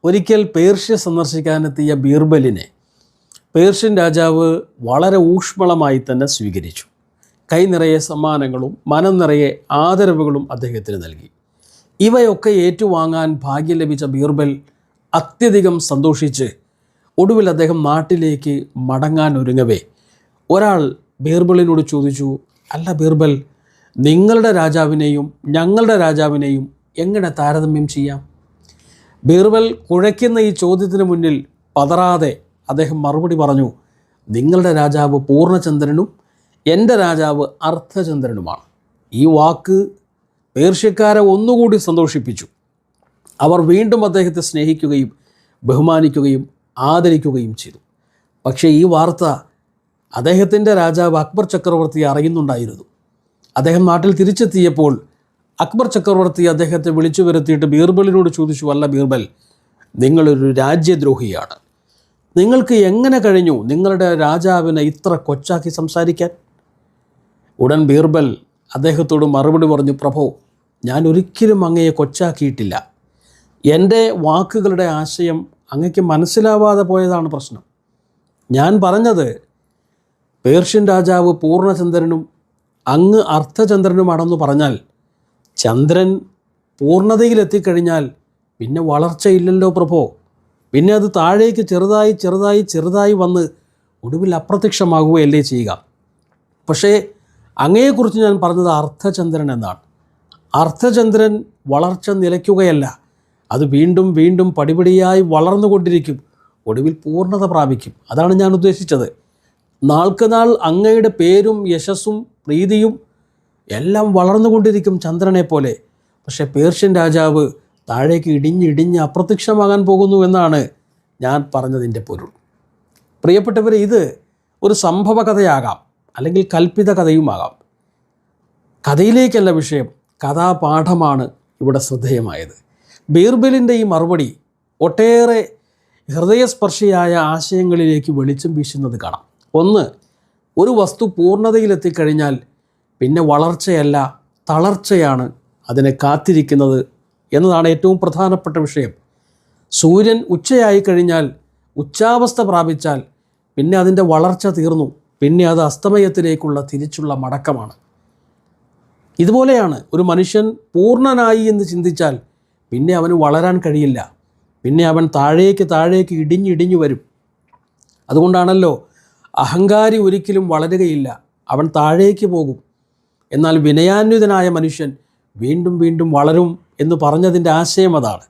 ഒരിക്കൽ Persia സന്ദർശിക്കാനെത്തിയ ബീർബലിനെ Persian രാജാവ് വളരെ ഊഷ്മളമായി തന്നെ സ്വീകരിച്ചു. കൈ നിറയെ സമ്മാനങ്ങളും മനം നിറയെ ആദരവുകളും അദ്ദേഹത്തിന് നൽകി. ഇവയൊക്കെ ഏറ്റുവാങ്ങാൻ ഭാഗ്യം ലഭിച്ച ബീർബൽ അത്യധികം സന്തോഷിച്ച് ഒടുവിൽ അദ്ദേഹം നാട്ടിലേക്ക് മടങ്ങാൻ ഒരുങ്ങവേ ഒരാൾ ബീർബലിനോട് ചോദിച്ചു, അല്ല ബീർബൽ, നിങ്ങളുടെ രാജാവിനെയും ഞങ്ങളുടെ രാജാവിനെയും എങ്ങനെ താരതമ്യം ചെയ്യാം? ബീർബൽ കുഴയ്ക്കുന്ന ഈ ചോദ്യത്തിന് മുന്നിൽ പതറാതെ അദ്ദേഹം മറുപടി പറഞ്ഞു, നിങ്ങളുടെ രാജാവ് പൂർണ്ണചന്ദ്രനും എൻ്റെ രാജാവ് അർദ്ധചന്ദ്രനുമാണ്. ഈ വാക്ക് പേർഷ്യക്കാരെ ഒന്നുകൂടി സന്തോഷിപ്പിച്ചു. അവർ വീണ്ടും അദ്ദേഹത്തെ സ്നേഹിക്കുകയും ബഹുമാനിക്കുകയും ആദരിക്കുകയും ചെയ്തു. പക്ഷേ ഈ വാർത്ത അദ്ദേഹത്തിൻ്റെ രാജാവ് അക്ബർ ചക്രവർത്തി അറിയുന്നുണ്ടായിരുന്നു. അദ്ദേഹം നാട്ടിൽ തിരിച്ചെത്തിയപ്പോൾ അക്ബർ ചക്രവർത്തി അദ്ദേഹത്തെ വിളിച്ചു വരുത്തിയിട്ട് ബീർബലിനോട് ചോദിച്ചു, അല്ല ബീർബൽ, നിങ്ങളൊരു രാജ്യദ്രോഹിയാണ്. നിങ്ങൾക്ക് എങ്ങനെ കഴിഞ്ഞു നിങ്ങളുടെ രാജാവിനെ ഇത്ര കൊച്ചാക്കി സംസാരിക്കാൻ? ഉടൻ ബീർബൽ അദ്ദേഹത്തോട് മറുപടി പറഞ്ഞു, പ്രഭോ, ഞാൻ ഒരിക്കലും അങ്ങയെ കൊച്ചാക്കിയിട്ടില്ല. എൻ്റെ വാക്കുകളുടെ ആശയം അങ്ങയ്ക്ക് മനസ്സിലാവാതെ പോയതാണ് പ്രശ്നം. ഞാൻ പറഞ്ഞത് പേർഷ്യൻ രാജാവ് പൂർണ്ണചന്ദ്രനും അങ്ങ് അർദ്ധചന്ദ്രനുമാണെന്ന് പറഞ്ഞാൽ ചന്ദ്രൻ പൂർണ്ണതയിലെത്തിക്കഴിഞ്ഞാൽ പിന്നെ വളർച്ചയില്ലല്ലോ പ്രഭോ. പിന്നെ അത് താഴേക്ക് ചെറുതായി വന്ന് ഒടുവിൽ അപ്രത്യക്ഷമാകുകയല്ലേ ചെയ്യുക. പക്ഷേ അങ്ങയെക്കുറിച്ച് ഞാൻ പറഞ്ഞത് അർദ്ധചന്ദ്രൻ എന്നാണ്. അർദ്ധചന്ദ്രൻ വളർച്ച നിലയ്ക്കുകയല്ല, അത് വീണ്ടും പടിപടിയായി വളർന്നുകൊണ്ടിരിക്കും, ഒടുവിൽ പൂർണ്ണത പ്രാപിക്കും. അതാണ് ഞാൻ ഉദ്ദേശിച്ചത്. നാൾക്ക് നാൾ അങ്ങയുടെ പേരും യശസ്സും പ്രീതിയും എല്ലാം വളർന്നുകൊണ്ടിരിക്കും ചന്ദ്രനെ പോലെ. പക്ഷേ പേർഷ്യൻ രാജാവ് താഴേക്ക് ഇടിഞ്ഞ് അപ്രത്യക്ഷമാകാൻ പോകുന്നു എന്നാണ് ഞാൻ പറഞ്ഞതിൻ്റെ പൊരുൾ. പ്രിയപ്പെട്ടവരെ, ഇത് ഒരു സംഭവ കഥയാകാം, അല്ലെങ്കിൽ കൽപ്പിത കഥയുമാകാം. കഥയിലേക്കല്ല വിഷയം, കഥാപാഠമാണ് ഇവിടെ ശ്രദ്ധേയമായത്. ബീർബലിൻ്റെ ഈ മറുപടി ഒട്ടേറെ ഹൃദയസ്പർശിയായ ആശയങ്ങളിലേക്ക് വെളിച്ചം വീശുന്നത് കാണാം. ഒന്ന്, ഒരു വസ്തു പൂർണ്ണതയിലെത്തിക്കഴിഞ്ഞാൽ പിന്നെ വളർച്ചയല്ല തളർച്ചയാണ് അതിനെ കാത്തിരിക്കുന്നത് എന്നതാണ് ഏറ്റവും പ്രധാനപ്പെട്ട വിഷയം. സൂര്യൻ ഉച്ചയായി കഴിഞ്ഞാൽ, ഉച്ചാവസ്ഥ പ്രാപിച്ചാൽ പിന്നെ അതിൻ്റെ വളർച്ച തീർന്നു, പിന്നെ അത് അസ്തമയത്തിലേക്കുള്ള തിരിച്ചുള്ള മടക്കമാണ്. ഇതുപോലെയാണ് ഒരു മനുഷ്യൻ പൂർണ്ണനായി എന്ന് ചിന്തിച്ചാൽ പിന്നെ അവന് വളരാൻ കഴിയില്ല, പിന്നെ അവൻ താഴേക്ക് ഇടിഞ്ഞു വരും. അതുകൊണ്ടാണല്ലോ അഹങ്കാരി ഒരിക്കലും വളരുകയില്ല, അവൻ താഴേക്ക് പോകും. എന്നാൽ വിനയാന്വിതനായ മനുഷ്യൻ വീണ്ടും വളരും എന്ന് പറഞ്ഞതിൻ്റെ ആശയം അതാണ്.